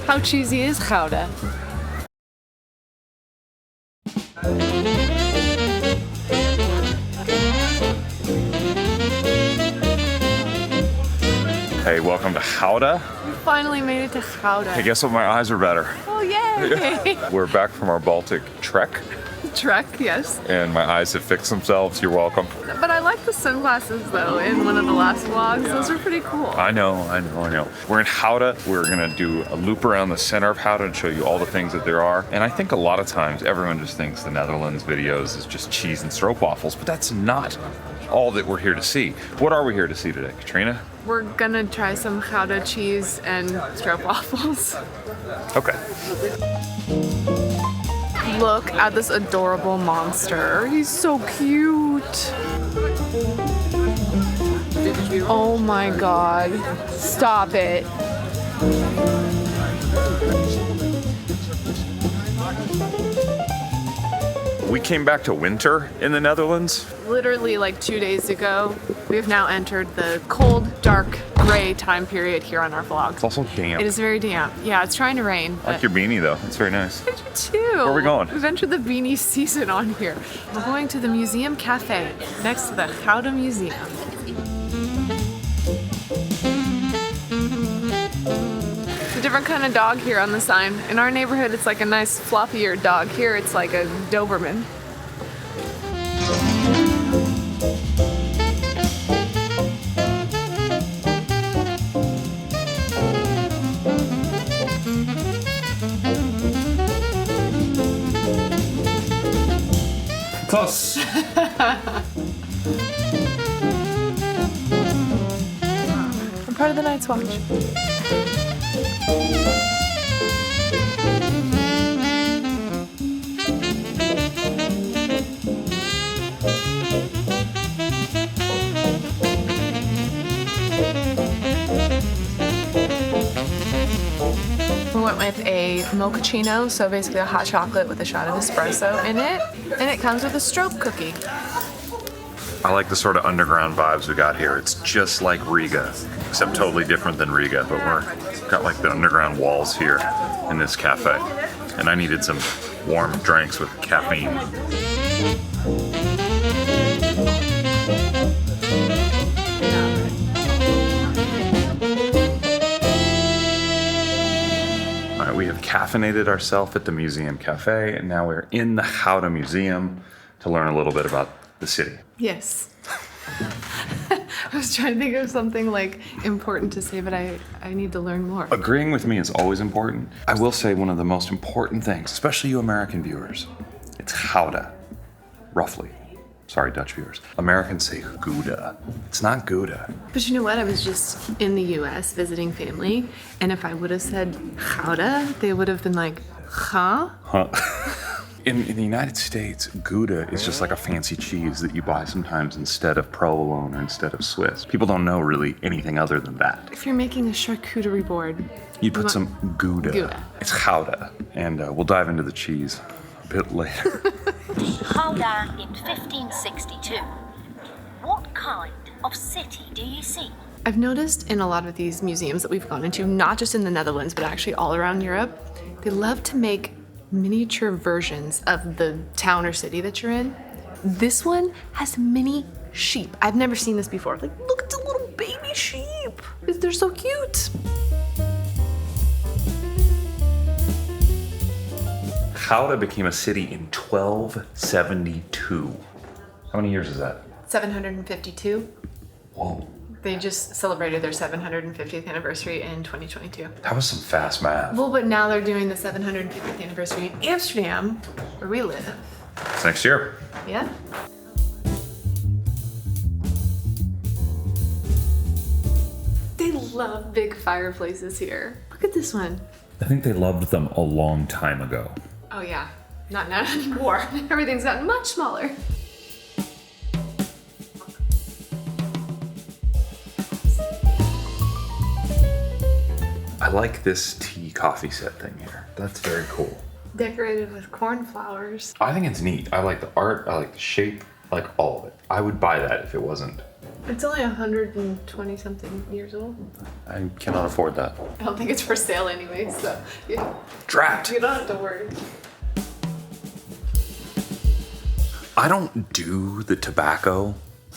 How cheesy is Gouda? Hey, welcome to Gouda. We finally made it to Gouda. Hey, guess what? My eyes are better. Oh, yay! We're back from our Baltic trek, Trek, yes. and my eyes have fixed themselves. You're welcome. But I like the sunglasses, though, in one of the last vlogs. Those are pretty cool. I know. We're in Gouda. We're gonna do a loop around the center of Gouda and show you all the things that there are. And I think a lot of times everyone just thinks the Netherlands videos is just cheese and stroopwafels, but that's not all that we're here to see. What are we here to see today, Katrina? We're gonna try some Gouda cheese and stroopwafels. Okay. Look at this adorable monster. He's so cute. Oh my god. Stop it. We came back to winter in the Netherlands. Literally like 2 days ago, we've now entered the cold, dark, gray time period here on our vlog. It's also damp. It is very damp. Yeah, it's trying to rain. I like your beanie though. It's very nice. I do too. Where are we going? We've entered the beanie season on here. We're going to the Museumcafe next to the Gouda Museum. It's a different kind of dog here on the sign. In our neighborhood, it's like a nice floppy-eared dog. Here, it's like a Doberman. Close. I'm part of the Night's Watch. We went with a mochaccino, so basically a hot chocolate with a shot of espresso in it, and it comes with a stroop cookie. I like the sort of underground vibes we got here. It's just like Riga, except totally different than Riga, but we've got like the underground walls here in this cafe. And I needed some warm drinks with caffeine. All right, we have caffeinated ourselves at the Museum Cafe, and now we're in the Gouda Museum to learn a little bit about the city. Yes. I was trying to think of something like important to say, but I need to learn more. Agreeing with me is always important. I will say one of the most important things, especially you American viewers, it's Gouda, roughly. Sorry, Dutch viewers. Americans say Gouda. It's not Gouda. But you know what? I was just in the US visiting family, and if I would have said Gouda, they would have been like, huh? Huh. In the United States, Gouda is just like a fancy cheese that you buy sometimes instead of provolone or instead of Swiss. People don't know really anything other than that. If you're making a charcuterie board, You put some Gouda. Gouda. It's Gouda. And we'll dive into the cheese a bit later. Gouda in 1562. What kind of city do you see? I've noticed in a lot of these museums that we've gone into, not just in the Netherlands, but actually all around Europe, they love to make miniature versions of the town or city that you're in. This one has mini sheep. I've never seen this before. Like, look at the little baby sheep. They're so cute. Gouda became a city in 1272. How many years is that? 752. Whoa. They just celebrated their 750th anniversary in 2022. That was some fast math. Well, but now they're doing the 750th anniversary in Amsterdam, where we live. It's next year. Yeah? They love big fireplaces here. Look at this one. I think they loved them a long time ago. Oh yeah, not anymore. Everything's gotten much smaller. I like this tea coffee set thing here. That's very cool. Decorated with cornflowers. I think it's neat. I like the art, I like the shape, I like all of it. I would buy that if it wasn't It's only 120 something years old. I cannot afford that. I don't think it's for sale anyway, so yeah. Drat! You don't have to worry. I don't do the tobacco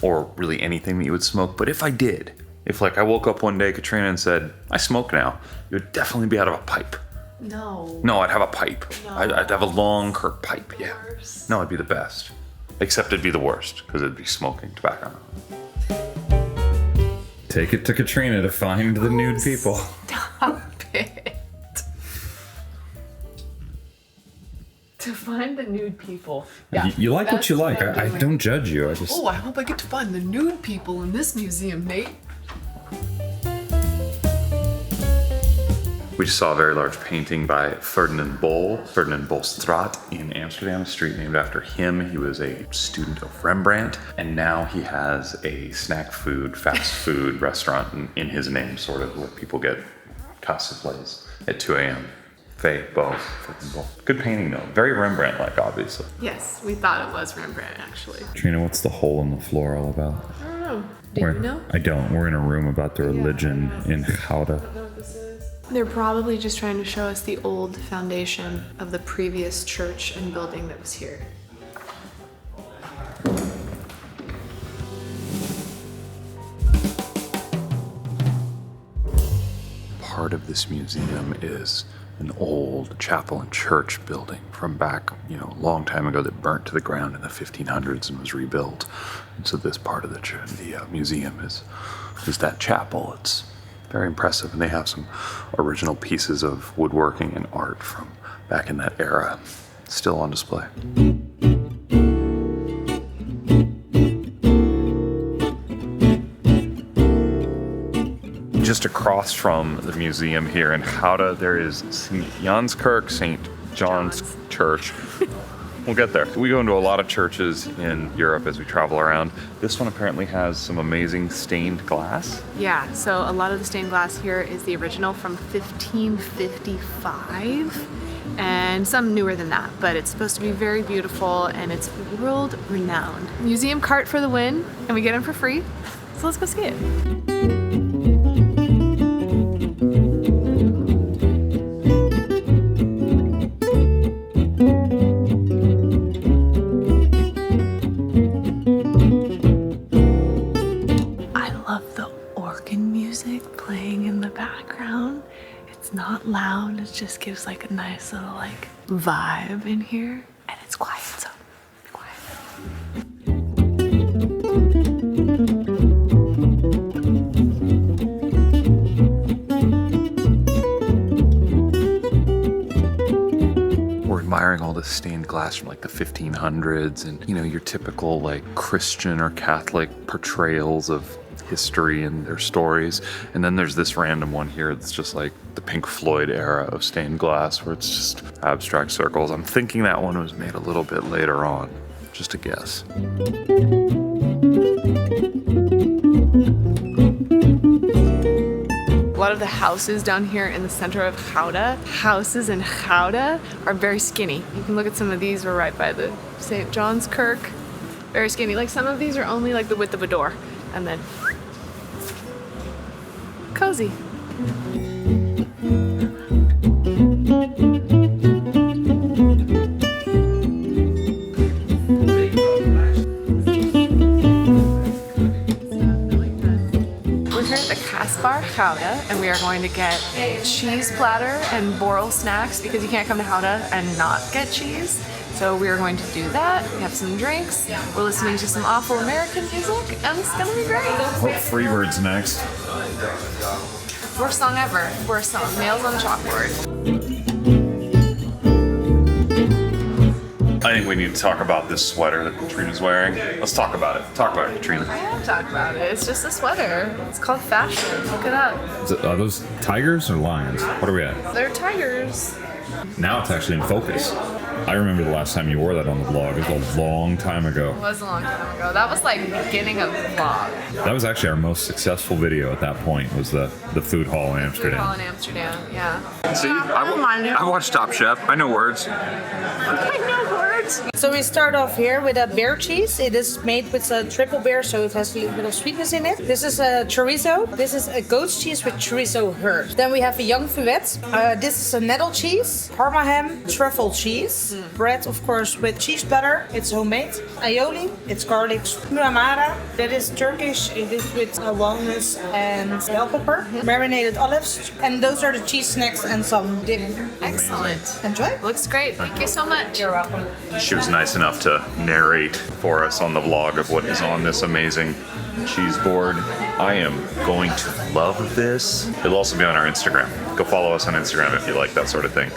or really anything that you would smoke, but if I did, if like I woke up one day, Katrina, and said, I smoke now, it would definitely be out of a pipe. No. No, I'd have a pipe. No. I'd have a long Kirk pipe, yeah. Worse. No, it'd be the best. Except it'd be the worst, because it'd be smoking tobacco. Take it to Katrina to find the nude people. Stop it. To find the nude people. Yeah, You like what you like. I'm I doing. don't judge you. I just. Oh, I hope I get to find the nude people in this museum, Nate. We just saw a very large painting by Ferdinand Bolstraat in Amsterdam, a street named after him. He was a student of Rembrandt, and now he has a snack food, fast food restaurant in his name, sort of, where people get Kaaswinkel at 2 a.m. Good painting though, very Rembrandt-like, obviously. Yes, we thought it was Rembrandt, actually. Trina, what's the hole in the floor all about? I don't know. Do you know? I don't. We're in a room about the religion in Gouda. I don't know what this is. They're probably just trying to show us the old foundation of the previous church and building that was here. Part of this museum is an old chapel and church building from back, a long time ago that burnt to the ground in the 1500s and was rebuilt. And so this part of the museum is that chapel. It's very impressive, and they have some original pieces of woodworking and art from back in that era still on display. Just across from the museum here in Gouda, there is Sint Janskerk, St. John's Church. We'll get there. We go into a lot of churches in Europe as we travel around. This one apparently has some amazing stained glass. Yeah, so a lot of the stained glass here is the original from 1555 and some newer than that, but it's supposed to be very beautiful and it's world renowned. Museum cart for the win, and we get in for free, so let's go see it. Not loud, it just gives like a nice little vibe in here, and it's quiet, so be quiet. We're admiring all this stained glass from the 1500s and your typical Christian or Catholic portrayals of history and their stories, and then there's this random one here that's just like the Pink Floyd era of stained glass where it's just abstract circles. I'm thinking that one was made a little bit later on, just a guess. A lot of the houses down here in the center of Gouda, houses in Gouda, are very skinny. You can look at some of these, we're right by the St. Janskerk, very skinny. Some of these are only the width of a door, and then cozy. We're here at the Kaasbar Gouda, and we are going to get a cheese platter and Borrel snacks because you can't come to Gouda and not get cheese. So we are going to do that. We have some drinks. We're listening to some awful American music, and it's gonna be great. Freebird's next. Worst song ever. Worst song. Nails on chalkboard. I think we need to talk about this sweater that Katrina's wearing. Let's talk about it. Talk about it, Katrina. I am talking about it. It's just a sweater. It's called fashion. Look it up. Are those tigers or lions? What are we at? They're tigers. Now it's actually in focus. I remember the last time you wore that on the vlog. It was a long time ago. It was a long time ago. That was beginning of the vlog. That was actually our most successul video at that point, was the food hall in Amsterdam. Food hall in Amsterdam, yeah. See, I watched Top Chef. I know words. I know words. start? So we start off here with a bear cheese. It is made with a triple bear, so it has a little bit of sweetness in it. This is a chorizo. This is a goat's cheese with chorizo herbs. Then we have a young fouette. This is a nettle cheese, parma ham, truffle cheese. Bread, of course, with cheese butter. It's homemade. Aioli, it's garlic. Muamara, that is Turkish. It is with walnuts and bell pepper. Marinated olives. And those are the cheese snacks and some dip. Excellent. Enjoy. Looks great. Thank you so much. You're welcome. She was nice enough to narrate for us on the vlog of what is on this amazing cheese board. I am going to love this. It'll also be on our Instagram. Go follow us on Instagram if you like that sort of thing.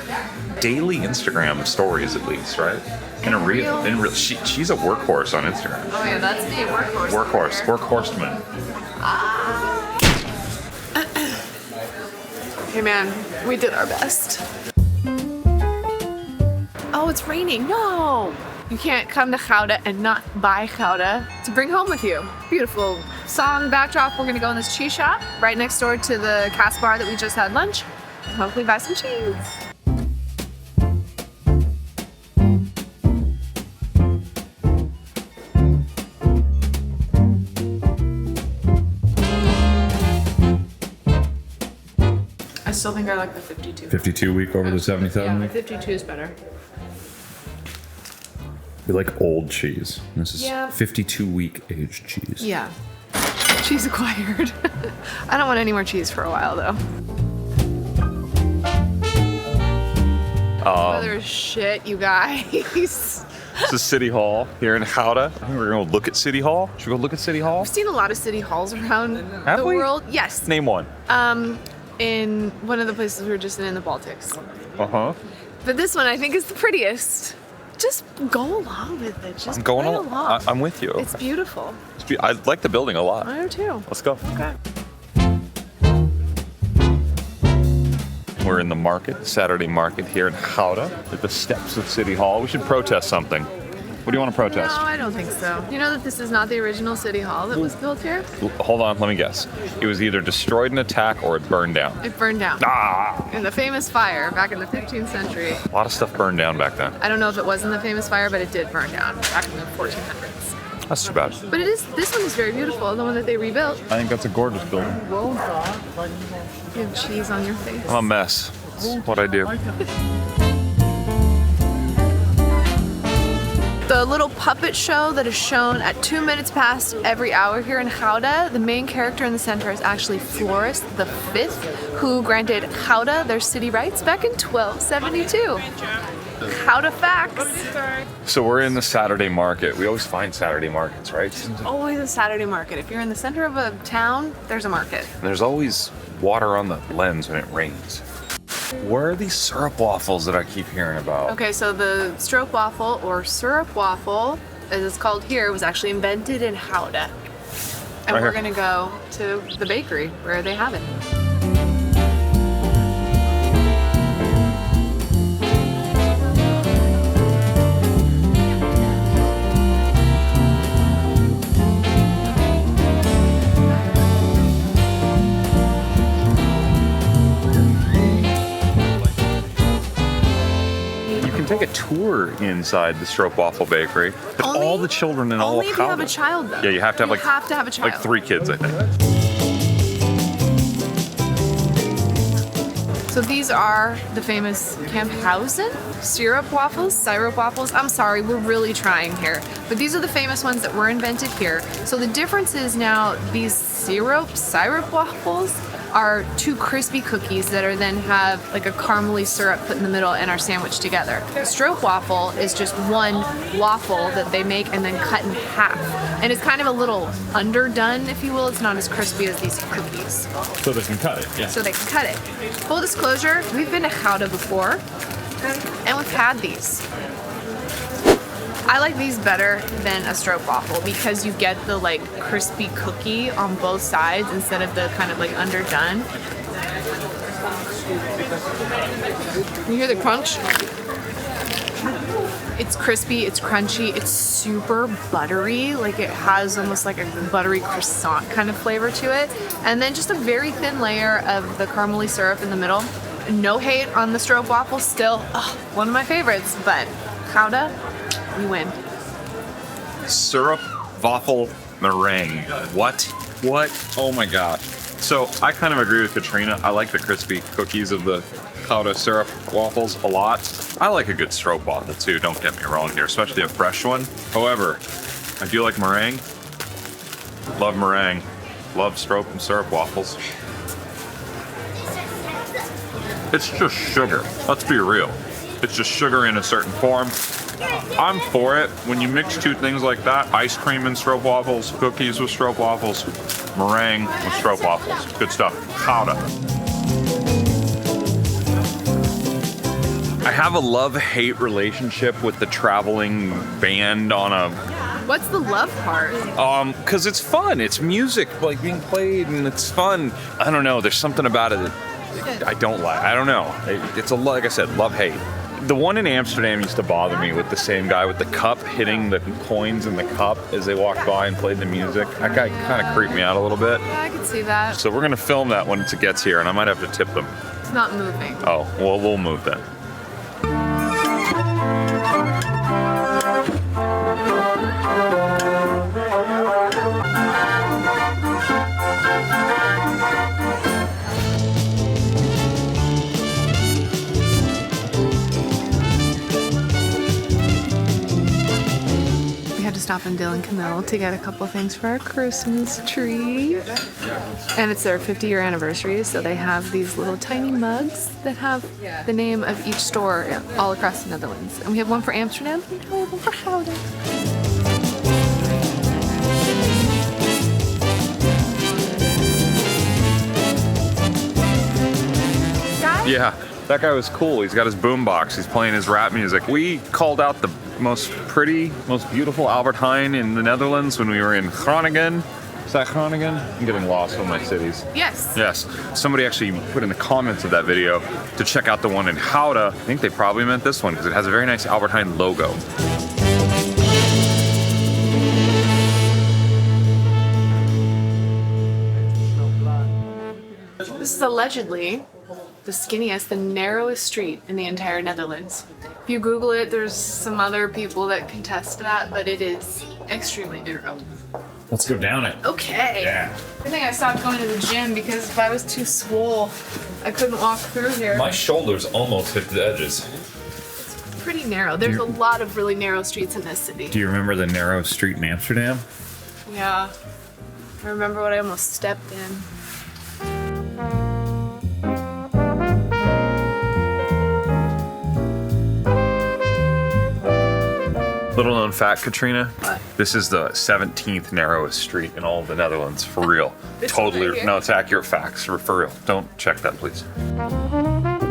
Daily Instagram stories, at least, right? In real. She's a workhorse on Instagram. Oh yeah, that's me, workhorse. Workhorseman. Hey man, we did our best. Oh, it's raining. No! You can't come to Gouda and not buy Gouda to bring home with you. Beautiful song backdrop. We're gonna go in this cheese shop right next door to the Kaasbar that we just had lunch. And hopefully buy some cheese. I still think I like the 52. 52 week over the 77 Yeah, week? 52 is better. We like old cheese. This is Yeah. 52 week aged cheese. Yeah. Cheese acquired. I don't want any more cheese for a while though. Weather is shit, you guys. This is City Hall here in Gouda. I think we're gonna go look at City Hall. Should we go look at City Hall? I've seen a lot of city halls around Have the we? world. Yes. Name one. In one of the places we were just in the Baltics. Uh-huh. But this one I think is the prettiest. Just go along with it. Just I'm going play along. I'm with you. It's beautiful. I like the building a lot. I do too. Let's go. Okay. We're in the market, Saturday market here in Gouda, at the steps of City Hall. We should protest something. What do you want to protest? No, I don't think so. You know that this is not the original city hall that was built here? Hold on, let me guess. It was either destroyed in attack or it burned down. It burned down. Ah! In the famous fire back in the 15th century. A lot of stuff burned down back then. I don't know if it was in the famous fire, but it did burn down back in the 1400s. That's too bad. But this one is very beautiful, the one that they rebuilt. I think that's a gorgeous building. You have cheese on your face. I'm a mess. That's what I do. The little puppet show that is shown at 2 minutes past every hour here in Gouda, the main character in the center is actually Floris V, who granted Gouda their city rights back in 1272. Gouda facts. So we're in the Saturday market. We always find Saturday markets, right? Always a Saturday market. If you're in the center of a town, there's a market. And there's always water on the lens when it rains. Where are these stroopwafels that I keep hearing about? Okay, so the stroopwafel or Siroopwafel, as it's called here, was actually invented in Gouda. And Right we're here. gonna go to the bakery where they have it. Take a tour inside the Stroopwafel bakery. But Only- all the children in all Only of if you have Gouda. a child, though. Yeah, you have to have You have to have a child. like 3 kids, I think. So these are the famous Kamphuisen Siroopwafels. I'm sorry, we're really trying here. But these are the famous ones that were invented here. So the difference is now these Siroopwafels are 2 crispy cookies that are then have like a caramely syrup put in the middle and are sandwiched together. The stroopwafel is just one waffle that they make and then cut in half. And it's kind of a little underdone, if you will. It's not as crispy as these cookies. So they can cut it, yeah. So they can cut it. Full disclosure, we've been to Gouda before and we've had these. I like these better than a stroopwafel because you get the like crispy cookie on both sides instead of the kind of like underdone. You hear the crunch? It's crispy, it's crunchy, it's super buttery, like it has almost like a buttery croissant kind of flavor to it. And then just a very thin layer of the caramely syrup in the middle. No hate on the stroopwafel, still one of my favorites, but Gouda, You win. Siroopwafel meringue. What? What? Oh my gosh. So I kind of agree with Katrina. I like the crispy cookies of the Gouda Siroopwafels a lot. I like a good stroopwafel too, don't get me wrong here, especially a fresh one. However, I do like meringue. Love meringue. Love Siroopwafels. It's just sugar. Let's be real. It's just sugar in a certain form. I'm for it. When you mix two things like that, ice cream and stroopwafels, cookies with stroopwafels, meringue with stroopwafels. Good stuff. Gouda. I have a love-hate relationship with the traveling band on a... What's the love part? Because it's fun. It's music like being played and it's fun. I don't know. There's something about it that I don't like. I don't know. It's like I said, love-hate. The one in Amsterdam used to bother me with the same guy with the cup hitting the coins in the cup as they walked by and played the music. That guy kind of creeped me out a little bit. Yeah, I can see that. So we're going to film that once it gets here, and I might have to tip them. It's not moving. Oh, well, we'll move then. Stop in Dille and Kamille to get a couple things for our Christmas tree. And it's their 50-year anniversary, so they have these little tiny mugs that have the name of each store all across the Netherlands. And we have one for Amsterdam and we have one for Gouda. Yeah, that guy was cool. He's got his boombox. He's playing his rap music. We called out the most pretty, most beautiful Albert Heijn in the Netherlands when we were in Groningen. Is that Groningen? I'm getting lost on my cities. Yes. Yes. Somebody actually put in the comments of that video to check out the one in Gouda. I think they probably meant this one because it has a very nice Albert Heijn logo. This is allegedly the skinniest, the narrowest street in the entire Netherlands. If you Google it, there's some other people that contest that, but it is extremely narrow. Let's go down it. Okay. Yeah. I think I stopped going to the gym because if I was too swole, I couldn't walk through here. My shoulders almost hit the edges. It's pretty narrow. There's a lot of really narrow streets in this city. Do you remember the narrow street in Amsterdam? Yeah. I remember what I almost stepped in. Little known fact, Katrina. What? This is the 17th narrowest street in all of the Netherlands, for real. This Totally. one right here? No, it's accurate facts, for real. Don't check that, please.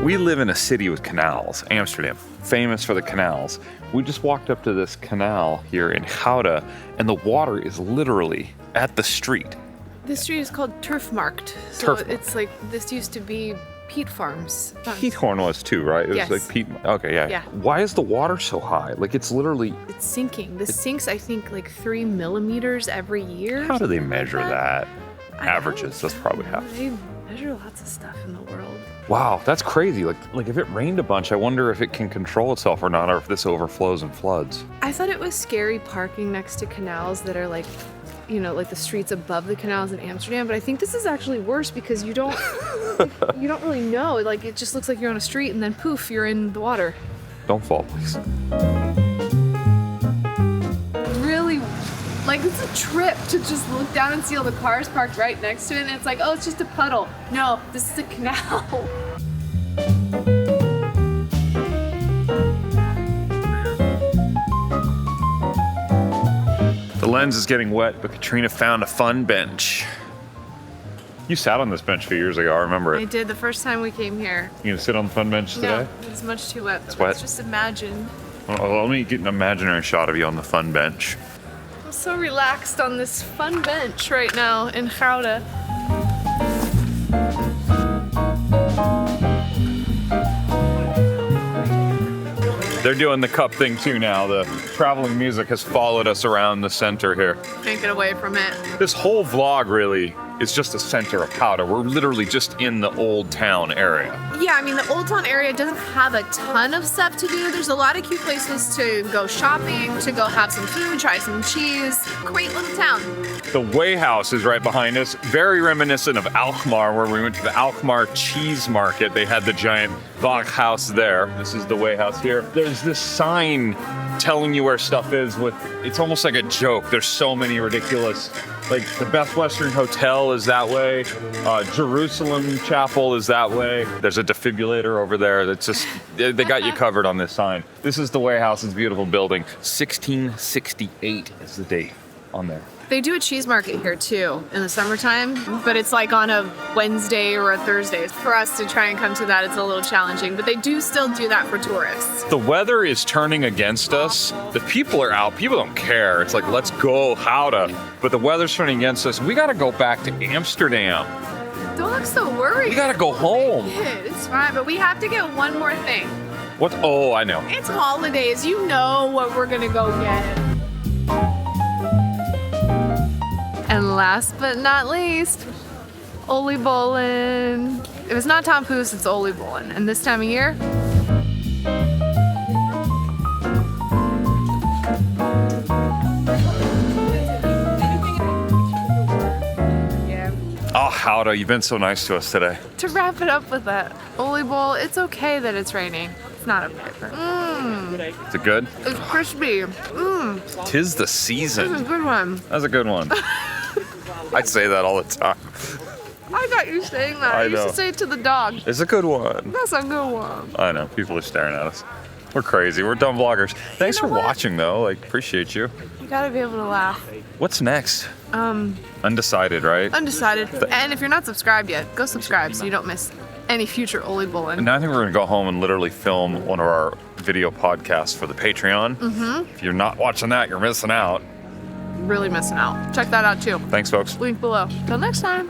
We live in a city with canals, Amsterdam, famous for the canals. We just walked up to this canal here in Gouda, and the water is literally at the street. This street is called Turfmarkt. So Turfmarkt. it's like, this used to be peat farms. Peathorn was too, right? It was Yes. like peat. Okay, yeah. Yeah. Why is the water so high? Like it's literally. It's sinking. This sinks, I think, like 3 millimeters every year. How do they measure that? I don't Averages. know. That's probably how. They measure lots of stuff in the world. Wow, that's crazy. Like if it rained a bunch, I wonder if it can control itself or not, or if this overflows and floods. I thought it was scary parking next to canals that are like, you know, like the streets above the canals in Amsterdam, but I think this is actually worse because you don't you don't really know. Like it just looks like you're on a street and then poof, you're in the water. Don't fall, please. Really, like it's a trip to just look down and see all the cars parked right next to it and it's like, oh, it's just a puddle. No, this is a canal. The lens is getting wet, but Katrina found a fun bench. You sat on this bench a few years ago, I remember I it. did the first time we came here. You gonna sit on the fun bench today? No, it's much too wet. It's wet? Let's just imagine. Oh, let me get an imaginary shot of you on the fun bench. I'm so relaxed on this fun bench right now in Gouda. They're doing the cup thing too now. The traveling music has followed us around the center here. Can't get away from it. This whole vlog really is just the center of Gouda. We're literally just in the old town area. Yeah, I mean, the Old Town area doesn't have a ton of stuff to do. There's a lot of cute places to go shopping, to go have some food, try some cheese. Great little town. The Way House is right behind us. Very reminiscent of Alkmaar, where we went to the Alkmaar cheese market. They had the giant House there. This is the Way House here. There's this sign telling you where stuff is it's almost like a joke. There's so many ridiculous, like the Best Western Hotel is that way. Jerusalem Chapel is that way. There's a defibrillator over there. That's just, they got you covered on this sign. This is the Way House. It's a beautiful building. 1668 is the date on there. They do a cheese market here too in the summertime, but it's like on a Wednesday or a Thursday. For us to try and come to that, it's a little challenging, but they do still do that for tourists. The weather is turning against us. The people are out. People don't care. It's like, let's go, Gouda. But the weather's turning against us. We got to go back to Amsterdam. Don't look so worried. We got to go home. It's fine, but we have to get one more thing. What? Oh, I know. It's holidays. You know what we're gonna go get. And last but not least, Oliebollen. If it's not Kamphuisen, it's Oliebollen. And this time of year, Oh, Gouda, you've been so nice to us today. to wrap it up with that, Oliebollen, it's okay that it's raining. It's not okay. Is it good? It's crispy. Tis the This is a season. good one. That's a good one. I'd say that all the time. I got you saying that. I used know. to say it to the dog. It's a good one. That's a good one. I know. People are staring at us. We're crazy. We're dumb vloggers. Thanks know for what? watching, though. Like, appreciate you. You gotta be able to laugh. What's next? Undecided, right? Undecided. And if you're not subscribed yet, go subscribe so you don't miss any future Oliebollen. Now I think we're gonna go home and literally film one of our video podcasts for the Patreon. If you're not watching that, you're missing out. Really missing out. Check that out too. Thanks, folks. Link below. Till next time.